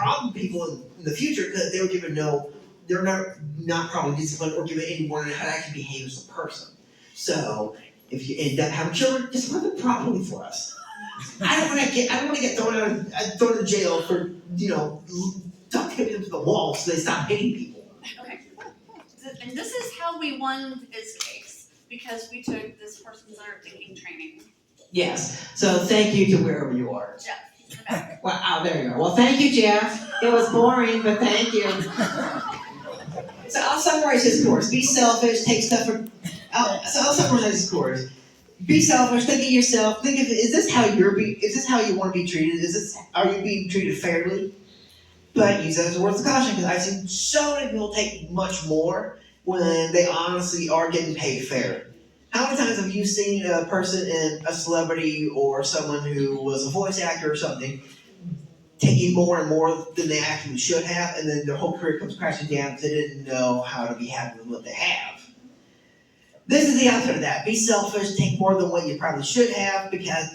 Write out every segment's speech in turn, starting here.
problem people in the future because they were given they're not probably disciplined or given any warning on how to actually behave as a person. So if you end up having children, discipline them properly for us. I don't want to get thrown in jail for ducking them to the wall so they stop hitting people. Okay. And this is how we won this case, because we took this person's narrating training. Yes. So thank you to wherever you are. Jeff, in the back. Well, there you are. Well, thank you, Jeff. It was boring, but thank you. So I'll summarize his course. Be selfish, take stuff for. I'll summarize his course. Be selfish. Think of yourself. Think of is this how you want to be treated? Are you being treated fairly? But use that as a word of caution because I've seen so many people take much more when they honestly are getting paid fair. How many times have you seen a person in a celebrity or someone who was a voice actor or something taking more and more than they actually should have, and then their whole career comes crashing down because they didn't know how to be happy with what they have? This is the opposite of that. Be selfish, take more than what you probably should have because,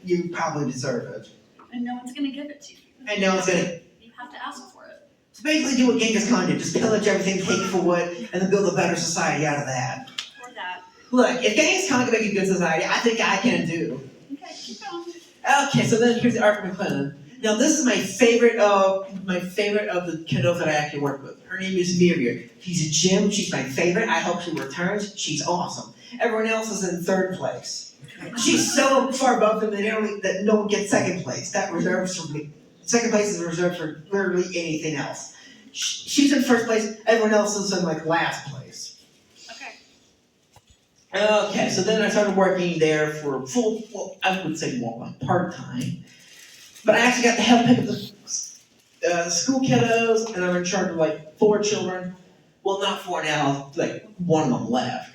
you probably deserve it. And no one's going to give it to you. And no one's going to. You have to ask for it. So basically do what Genghis Khan did. Just pillage everything, take for what, and then build a better society out of that. Or that. Look, if Genghis Khan can make a good society, I think I can do. Okay, keep going. Okay, so then here's the Ark of McLennan. Now this is my favorite of the kiddos that I actually work with. Her name is Miriam. She's a gem. She's my favorite. I hope she returns. She's awesome. Everyone else is in third place. She's so far above them that no one gets second place. That reserves for me. Second place is reserved for literally anything else. She's in first place. Everyone else is in last place. Okay. Okay, so then I started working there for I would say more like part-time. But I actually got to help pick up the school kiddos, and I'm in charge of 4 children. Well, not 4 now, one of them left.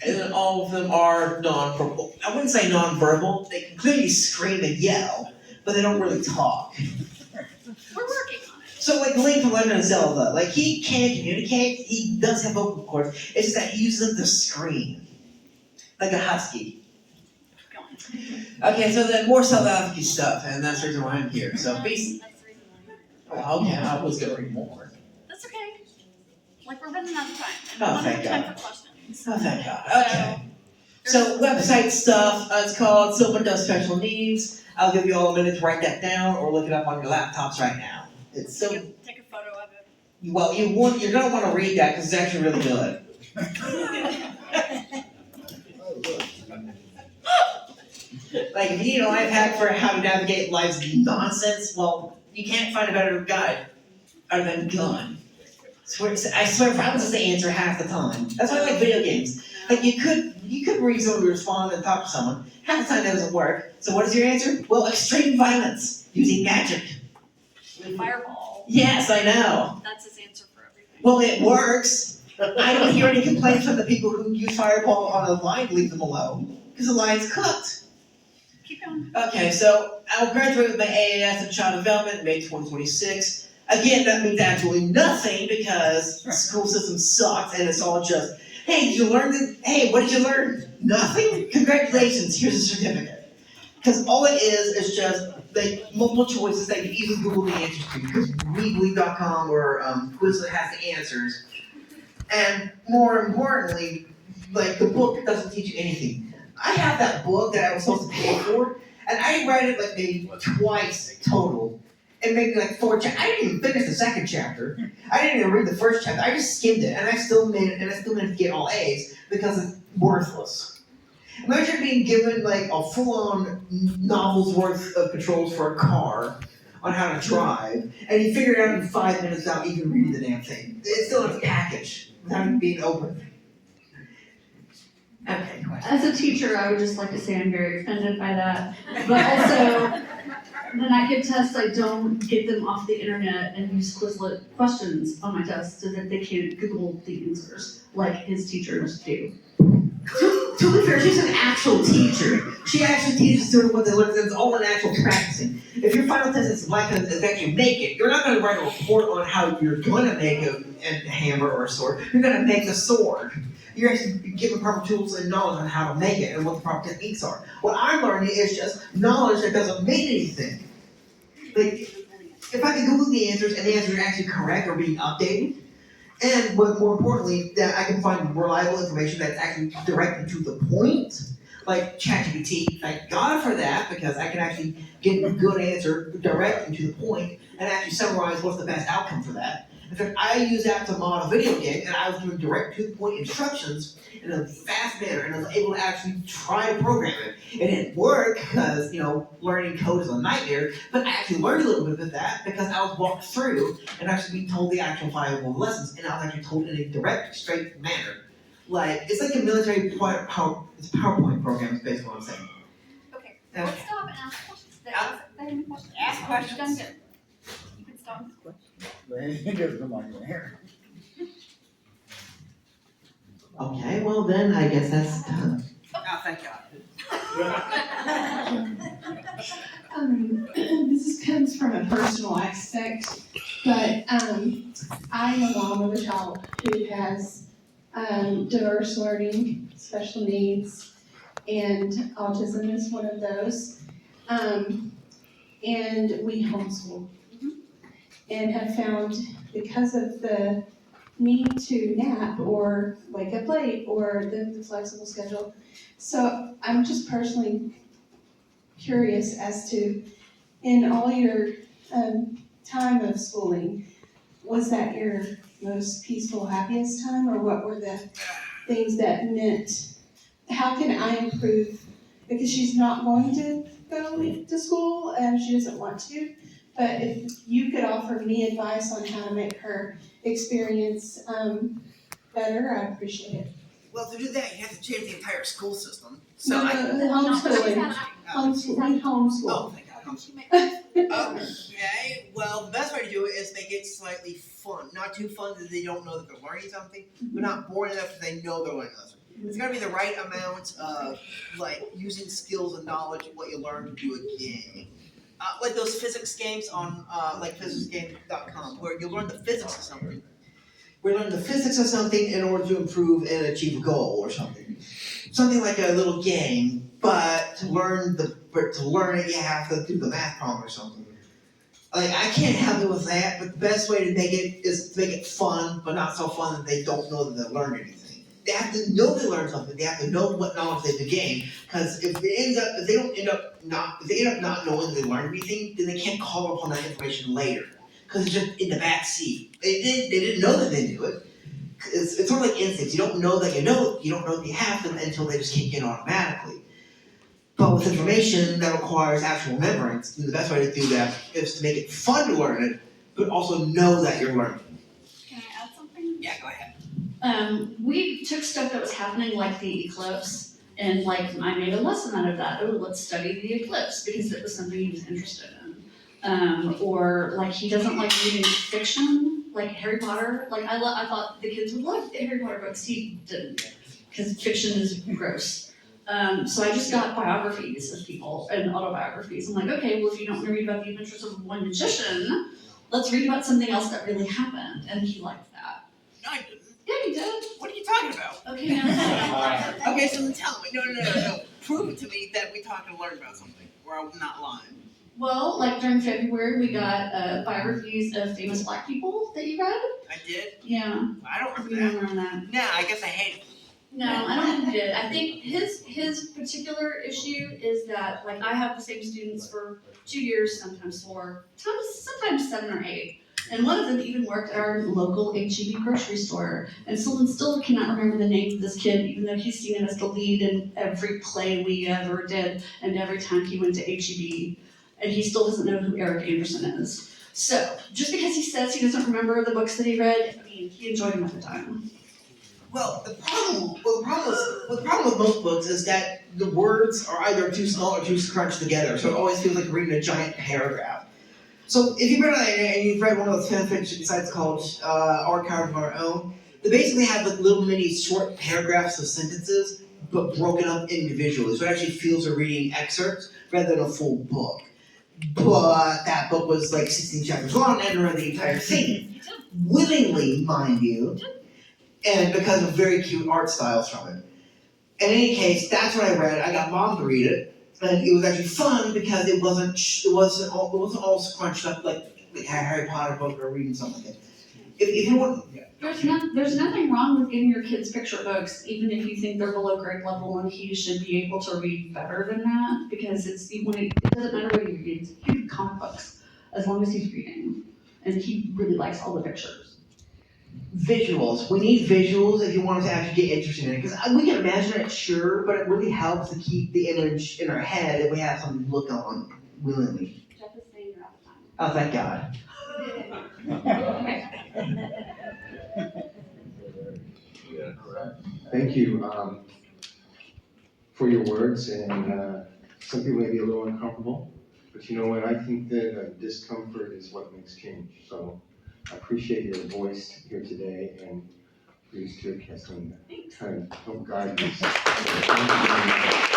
And then all of them are nonverbal. I wouldn't say nonverbal. They can clearly scream and yell, but they don't really talk. We're working on it. So Link from Legend of Zelda, he can communicate. He does have vocal cords. It's just that he uses them to scream, like a husky. Okay, so then more self-advocacy stuff, and that's the reason why I'm here. So basically, okay, I was gonna read more. That's okay. We're running out of time. And Oh, we thank don't have God. time for questions. Oh, thank God. Okay. So website stuff. It's called Sylvan Does Special Needs. I'll give you all a minute to write that down or look it up on your laptops right now. It's so. Take a photo of it. Well, you're gonna want to read that because it's actually really good. If you need a life hack for how to navigate life's nonsense, well, you can't find a better guide other than gun. I swear, problems is the answer half the time. That's why I like video games. You could reasonably respond and talk to someone. Half the time that doesn't work. So what is your answer? Well, extreme violence using magic. Fireball. Yes, I know. That's his answer for everything. Well, it works. I don't hear any complaints from the people who use Fireball on a line. Leave them alone because the line's cooked. Keep going. Okay, so I'll graduate with my AAS in Child Development May 2026. Again, that means absolutely nothing because the school system sucks and it's all just, hey, did you learn this? Hey, what did you learn? Nothing? Congratulations, here's a certificate. Because all it is just multiple choices that you can easily Google the answers to. Because WeBelieve.com or Quizlet has the answers. And more importantly, the book doesn't teach you anything. I have that book that I was supposed to pay for, and I read it maybe twice total, and maybe 4 chapters. I didn't even finish the second chapter. I didn't even read the first chapter. I just skimmed it, and I still managed to get all A's because it's worthless. Imagine being given a full-on novel's worth of controls for a car on how to drive, and you figure it out in 5 minutes without even reading the damn thing. It's still in a package without even being opened. Okay, As a teacher, I would just like to say I'm very offended by that. But also, when I give tests, I don't get them off the internet and use Quizlet questions on my tests so that they can't Google the answers like his teachers do. To be fair, she's an actual teacher. She actually teaches students what they learn. It's all in actual practicing. If your final test is likely to actually make it, you're not going to write a report on how you're going to make a hammer or a sword. You're going to make a sword. You're actually given proper tools and knowledge on how to make it and what the proper techniques are. What I'm learning is just knowledge that doesn't mean anything. if I can Google the answers and the answers are actually correct or being updated, and what more importantly, that I can find reliable information that's actually directed to the point, like ChatGPT, thank God for that, because I can actually get a good answer direct and to the point, and actually summarize what's the best outcome for that. In fact, I use that to model video game, and I was given direct to the point instructions in a fast manner, and I was able to actually try to program it. It didn't work because, learning code is a nightmare, but I actually learned a little bit of that because I was walked through and actually being told the actual viable lessons, and I was actually told in a direct, straight manner. Like, it's like a military it's PowerPoint program, is basically what I'm saying. Okay, let's stop and ask questions. Did I ask any questions? Ask questions. Done good. You can stop. It doesn't come on your hair. Okay, well then, I guess that's done. Oh, thank God. This comes from a personal aspect, but I am a mom of a child who has diverse learning, special needs, and autism is one of those. And we homeschool and have found, because of the need to nap or wake up late or the flexible schedule. So I'm just personally curious as to, in all your time of schooling, was that your most peaceful, happiest time, or what were the things that meant, how can I improve? Because she's not going to go to school and she doesn't want to, but if you could offer me advice on how to make her experience better, I'd appreciate it. Well, to do that, you have to change the entire school system. No, homeschooling. Homeschooling. Oh, thank God. Okay, well, the best way to do it is make it slightly fun. Not too fun that they don't know that they're learning something, but not boring enough that they know they're learning something. It's gotta be the right amount of, using skills and knowledge of what you learn to do a game. Like those physics games on, physicsgame.com, where you learn the physics of something. We learn the physics of something in order to improve and achieve a goal or something. Something like a little game, but to learn it, you have to do the math problem or something. Like, I can't help you with that, but the best way to make it is to make it fun, but not so fun that they don't know that they learned anything. They have to know they learned something. They have to know what knowledge they've gained. Because if they end up not knowing they learned anything, then they can't call upon that information later. Because it's just in the back seat. They didn't know that they knew it. It's sort of like instincts. You don't know that you know it. You don't know that you have them until they just kick in automatically. But with information that requires actual remembrance, the best way to do that is to make it fun to learn it, but also know that you're learning. Can I add something? Yeah, go ahead. We took stuff that was happening like the eclipse, and I made a lesson out of that. Oh, let's study the eclipse because it was something he was interested in. Or he doesn't like reading fiction, like Harry Potter. I thought the kids would love the Harry Potter books. He didn't, because fiction is gross. So I just got biographies of people and autobiographies. I'm like, okay, well, if you don't want to read about the adventures of one magician, let's read about something else that really happened. And he liked that. No, I didn't. Yeah, he did. What are you talking about? Okay, now. Okay, so then tell me. No. Prove it to me that we talked and learned about something, where I'm not lying. Well, during February, we got biographies of famous Black people that you read. I did? Yeah. I don't We remember didn't that. learn that. Nah, I guess I hate it. No, I don't think he did. I think his particular issue is that I have the same students for 2 years, sometimes 4, sometimes 7 or 8. And one of them even worked at our local HEB grocery store. And Sylvan still cannot remember the name of this kid, even though he's seen him as the lead in every play we ever did and every time he went to HEB. And he still doesn't know who Eric Anderson is. So, just because he says he doesn't remember the books that he read, he enjoyed them at the time. Well, the problem with most books is that the words are either too small or too scrunched together, so it always feels like you're reading a giant paragraph. So if you've read one of those fan fiction sites called Archive of Our Own, they basically have little mini short paragraphs of sentences, but broken up individually, so it actually feels you're reading excerpts rather than a full book. But that book was 16 chapters long and I read the entire thing. Willingly, mind you. And because of very cute art styles from it. In any case, that's what I read. I got Mom to read it, and it was actually fun because it wasn't all scrunched up like a Harry Potter book or reading something like that. If you want, There's nothing wrong with getting your kids picture books, even if you think they're below grade level and he should be able to read better than that, because it doesn't matter what he reads, he reads comic books, as long as he's reading. And he really likes all the pictures. visuals, we need visuals if you want us to actually get interested in it, because we can imagine it, sure, but it really helps to keep the image in our head if we have something to look on willingly. Jeff is saying you're out of time. Oh, thank God. Thank you for your words, and some people may be a little uncomfortable, but you know what, I think that discomfort is what makes change. So I appreciate your voice here today, and please to Kathleen, kind of help guide us. Thank you very much.